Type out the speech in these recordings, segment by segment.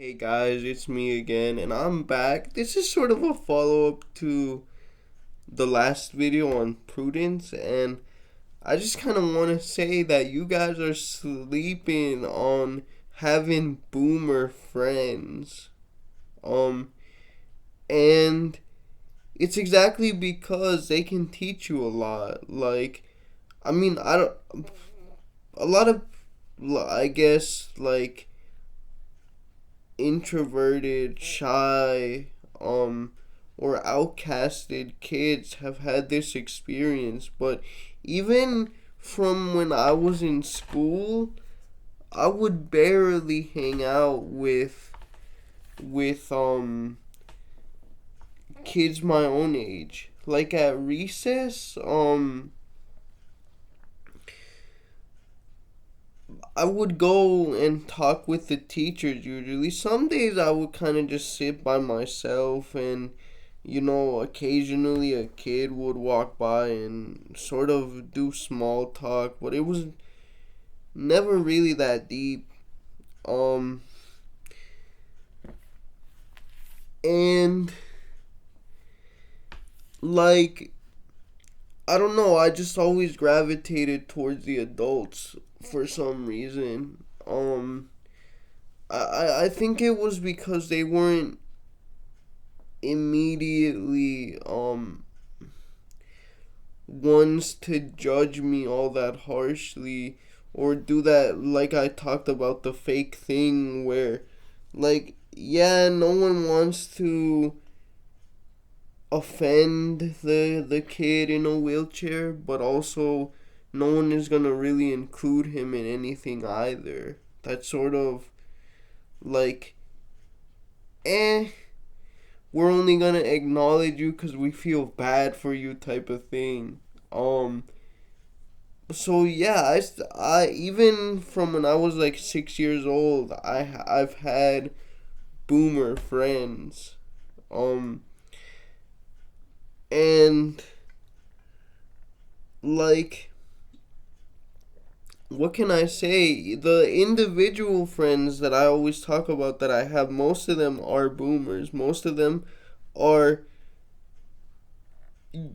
Hey guys, it's me again, and I'm back. This is sort of a follow up to the last video on prudence, and I just kind of want to say that you guys are sleeping on having boomer friends. Um, and it's exactly because they can teach you a lot. I don't, a lot of, I guess, introverted, shy, or outcasted kids have had this experience. But even from when I was in school, I would barely hang out with kids my own age. Like at recess, I would go and talk with the teachers usually. Some days I would kind of just sit by myself, and occasionally a kid would walk by and sort of do small talk, but it was never really that deep. Um and like I don't know, I just always gravitated towards the adults for some reason. I think it was because they weren't immediately ones to judge me all that harshly, or do that, like I talked about, the fake thing where, yeah, no one wants to offend the kid in a wheelchair, but also no one is gonna really include him in anything either. That's sort of like, eh, we're only gonna acknowledge you because we feel bad for you type of thing. Um, so yeah, I even from when I was like 6 years old, I've had boomer friends. Um, and like, what can I say? The individual friends that I always talk about that I have, most of them are boomers. Most of them are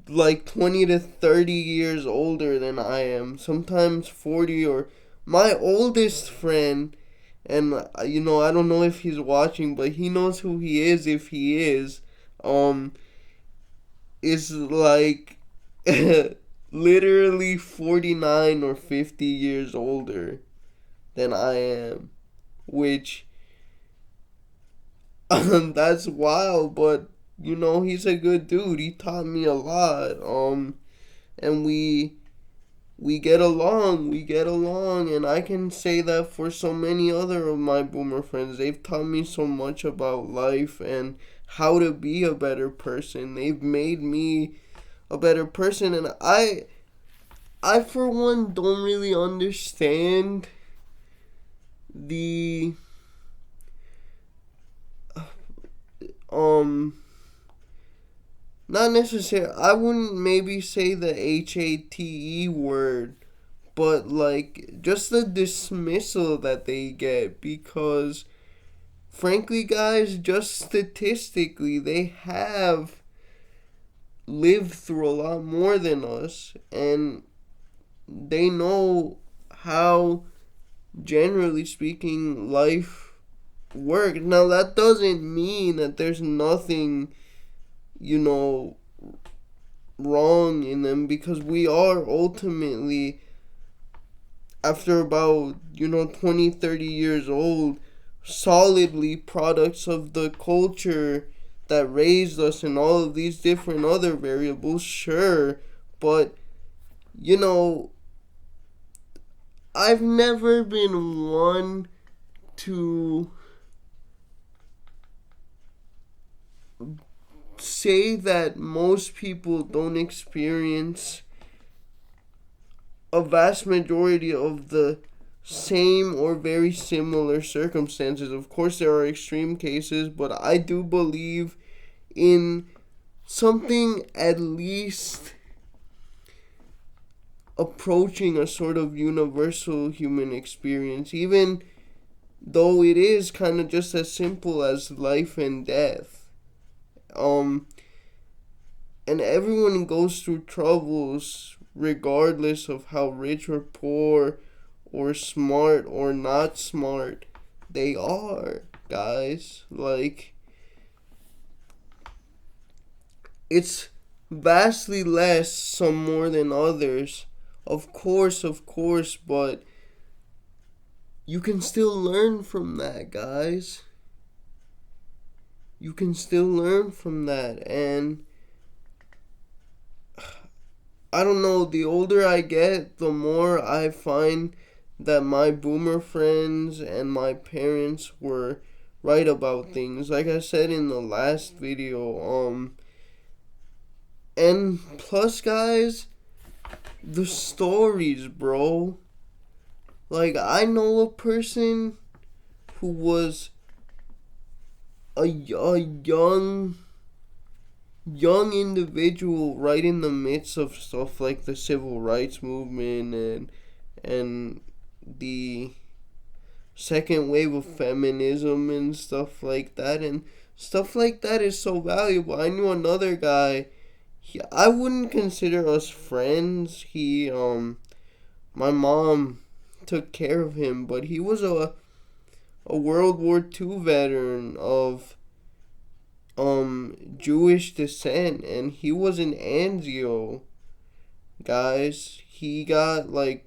like 20 to 30 years older than I am, sometimes 40. Or my oldest friend, and I don't know if he's watching, but he knows who he is if he um is like literally 49 or 50 years older than I am, which that's wild, but he's a good dude. He taught me a lot. And we get along, and I can say that for so many other of my boomer friends. They've taught me so much about life and how to be a better person. They've made me a better person, and I for one don't really understand the um not necessarily, I wouldn't maybe say the HATE word, but like just the dismissal that they get, because frankly, guys, just statistically, they have lived through a lot more than us, and they know how, generally speaking, life works. Now, that doesn't mean that there's nothing, you know, wrong in them, because we are ultimately, after about 20, 30 years old, solidly products of the culture that raised us and all of these different other variables, sure. But you know I've never been one to say that most people don't experience a vast majority of the same or very similar circumstances. Of course, there are extreme cases, but I do believe in something at least approaching a sort of universal human experience. Even though it is kind of just as simple as life and death. And everyone goes through troubles regardless of how rich or poor or smart or not smart they are, guys. Like, it's vastly less, some more than others, of course, but you can still learn from that, guys. You can still learn from that. And I don't know, the older I get, the more I find that my boomer friends and my parents were right about things. Like I said in the last video, and plus, guys, the stories, bro. Like, I know a person who was a young individual right in the midst of stuff like the civil rights movement and the second wave of feminism and stuff like that, and stuff like that is so valuable. I knew another guy. I wouldn't consider us friends. My mom took care of him, but he was a World War II veteran of Jewish descent, and he was in Anzio, guys. He got like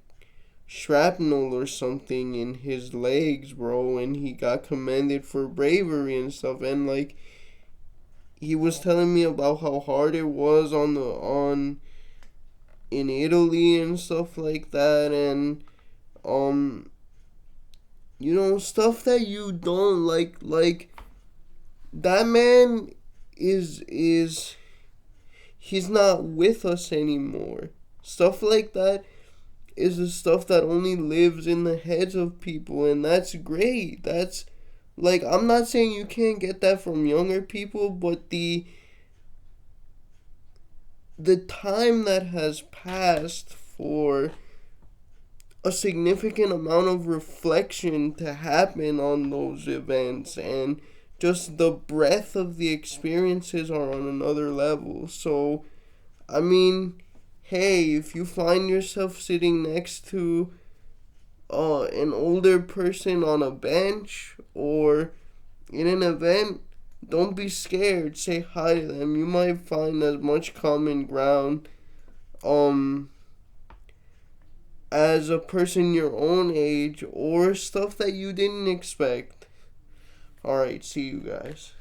shrapnel or something in his legs, bro, and he got commended for bravery and stuff. And like, he was telling me about how hard it was on in Italy and stuff like that, and stuff that you don't like that man is he's not with us anymore. Stuff like that is the stuff that only lives in the heads of people, and that's great. That's like, I'm not saying you can't get that from younger people, but the time that has passed for a significant amount of reflection to happen on those events, and just the breadth of the experiences are on another level. So, I mean, hey, if you find yourself sitting next to an older person on a bench or in an event, don't be scared. Say hi to them. You might find as much common ground as a person your own age, or stuff that you didn't expect. Alright, see you guys.